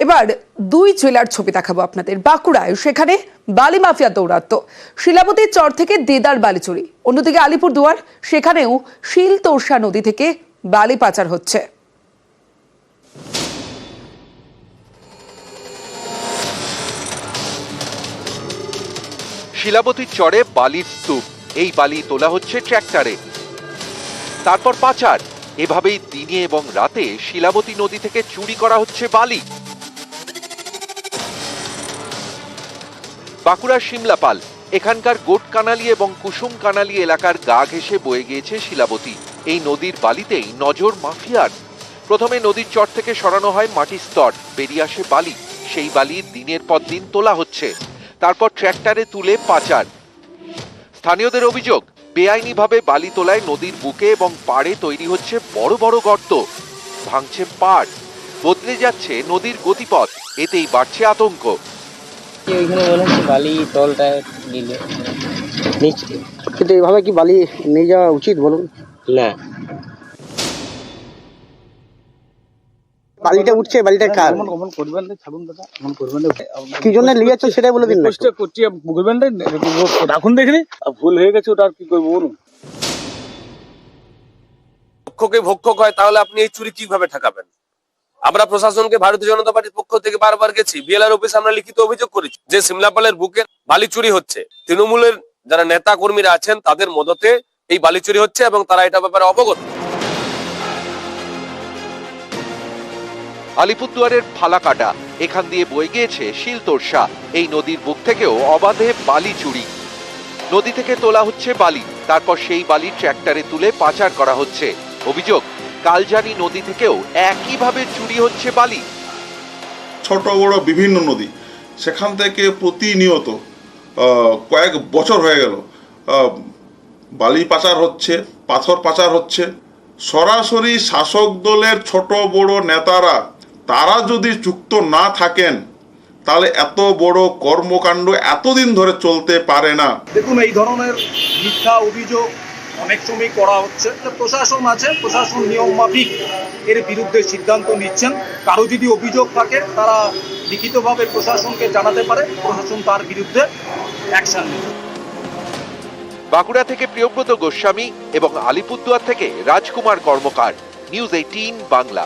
এবার দুই জেলার ছবি দেখাবো আপনাদের। বাঁকুড়ায় সেখানে বালি মাফিয়া দৌরাত্ম্য, শিলাবতীর চর থেকে দেদার বালি চুরি। অন্যদিকে আলিপুরদুয়ার, সেখানেও শিল তোরসা নদী থেকে বালি পাচার হচ্ছে। শিলাবতীর চরে বালির স্তূপ, এই বালি তোলা হচ্ছে ট্র্যাক্টরে, তারপর পাচার। এভাবেই দিনে এবং রাতে শিলাবতী নদী থেকে চুরি করা হচ্ছে বালি। বাঁকুড়ার শিমলাপাল, এখানকার গোট কানালি এবং কুসুম কানালি এলাকার গা ঘেঁষে বয়ে গিয়েছে শিলাবতী। এই নদীর বালিতেই নজর মাফিয়ার। প্রথমে নদীর চর থেকে সরানো হয় মাটির স্তর, বেরিয়ে আসে বালি। সেই বালি দিনের পর দিন তোলা হচ্ছে, তারপর ট্র্যাক্টরে তুলে পাচার। স্থানীয়দের অভিযোগ, বেআইনিভাবে বালি তোলায় নদীর বুকে এবং পাড়ে তৈরি হচ্ছে বড় বড় গর্ত, ভাঙছে পাড়, বদলে যাচ্ছে নদীর গতিপথ। এতেই বাড়ছে আতঙ্ক। ওইখানে মনে হচ্ছে বালি তলটা নিলে নিচে, কিন্তু এইভাবে কি বালি নিয়ে যাওয়া উচিত বলুন? না বালিটা উঠছে, বালিটা কার? কি জন্য নিয়ে যাচ্ছে সেটাই বলে দিন না। এখন দেখিনি, ভুল হয়ে গেছে, ওটা আর কি করবো বলুন। ভক্ষকে ভক্ষক হয়, তাহলে আপনি এই চুরি কিভাবে ঠেকাবেন? আমরা প্রশাসনকে ভারতীয় জনতা পার্টির পক্ষ থেকে বারবার গেছি, বিএলআর অফিসে আমরা লিখিত অভিযোগ করেছি যে সিমলাপালের বুকে বালি চুরি হচ্ছে। তৃণমূলের যারা নেতা কর্মীরা আছেন তাদের মদতে এই বালি চুরি হচ্ছে এবং তারা এটা ব্যাপারে অবগত। আলিপুরদুয়ারের ফালাকাটা, এখান দিয়ে বয়ে গিয়েছে শিল তোরসা। এই নদীর বুক থেকেও অবাধে বালি চুরি। নদী থেকে তোলা হচ্ছে বালি, তারপর সেই বালি ট্র্যাক্টরে তুলে পাচার করা হচ্ছে। অভিযোগ, কালজানি নদী থেকেও একইভাবে চুরি হচ্ছে বালি। ছোট বড় বিভিন্ন নদী, সেখান থেকে প্রতিনিয়ত কয়েক বছর হয়ে গেল বালি পাচার হচ্ছে, পাথর পাচার হচ্ছে। সরাসরি শাসক দলের ছোট বড় নেতারা, তারা যদি যুক্ত না থাকেন তাহলে এত বড় কর্মকাণ্ড এতদিন ধরে চলতে পারে না। দেখুন, এই ধরনের মিথ্যা অভিযোগ অনেক সময় করা হচ্ছে। প্রশাসন আছে, প্রশাসন নিয়ম মাফিক এর বিরুদ্ধে সিদ্ধান্ত নিচ্ছেন। কারো যদি অভিযোগ থাকে তারা লিখিতভাবে প্রশাসনকে জানাতে পারে, প্রশাসন তার বিরুদ্ধে অ্যাকশন নেবে। বাঁকুড়া থেকে প্রিয়ব্রত গোস্বামী এবং আলিপুরদুয়ার থেকে রাজকুমার কর্মকার, নিউজ 18 বাংলা।